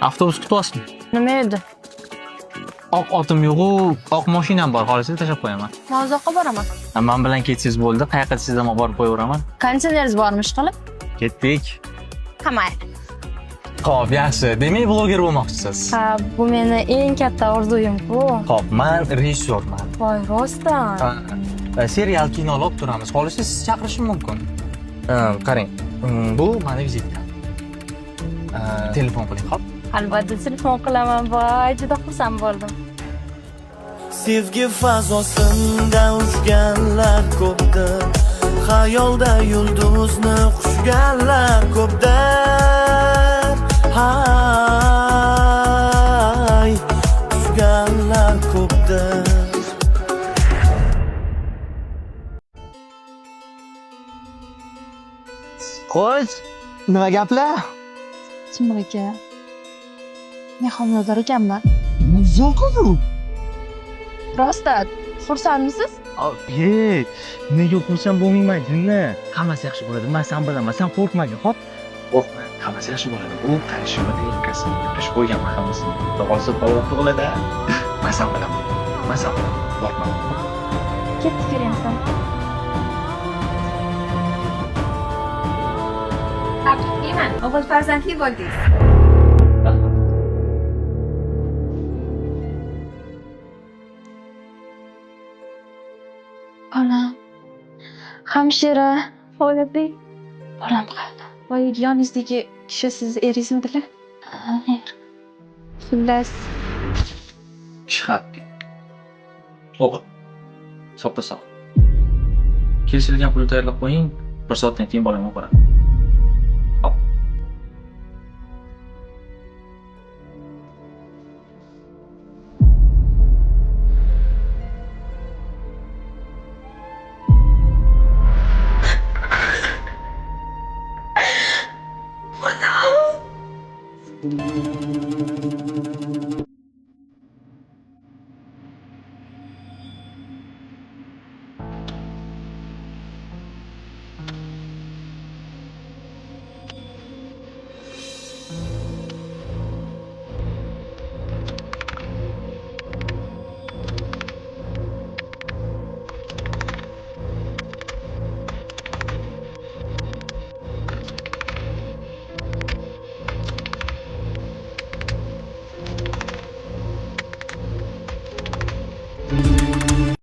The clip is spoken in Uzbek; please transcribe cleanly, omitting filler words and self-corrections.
Avtobus kutyapsizmi? Nima edi? Oq otim yo'q-u, oq mashinam bor. Xohlasangiz tashlab qo'yaman. Men uzoqqa boraman. Men bilan ketsangiz bo'ldi. Qayoqqa sizdan borib qo'yaveraman. Konditsioneringiz bormi ishqilib? Ketdik. Ha, mayli. Xo'p, yaxshi. Demak, bloger bo'lmoqchisiz. Ha, bu meni eng katta orzuyim-ku. Xo'p, men rejissyorman. Voy, rostdan. Serial kinolar olib turamiz. Xohlasangiz siz chaqirishim mumkin. Qarang. Bu meni vizitka. Telefon qiling, xo'p? Albatta telefon qilaman. Voy, juda xursand bo'ldim. Sevgi fazosida uchganlar ko'pdir. Xayolda yulduzni quchganlar ko'pdir. Hay, uchganlar ko'pdir. Xo'sh, nima gaplar? Timur aka. Men homilador ekanman. Zo'qizu. Rostdan. Xursandmisiz? Ey, nega xursand bo'lmayman-da? Hammasi yaxshi bo'ladi. Men sen bilaman. Sen qo'rqmagin, xo'p? Qo'rqma. Hammasi yaxshi bo'ladi. U qarishimda yelkasini yopish qo'yganman hammasini. Hozir balo tug'iladi. Men sen bilaman. Men sen bilaman. Qo'rqma. Ketib kelayapsan. Tabriklayman, o'g'il farzandli bo'ldingiz. Onam. Hamshira. Xolodbek. Bolam qoldi. Voy, yoningizdagi kishi siz eringizdimi? Xullas, Ishxat. O'qi. Soppa sog'. Kelishilgan pulni tayyorlab qo'ying. 1 soatdan keyin bolamga qo'yadi. Hop.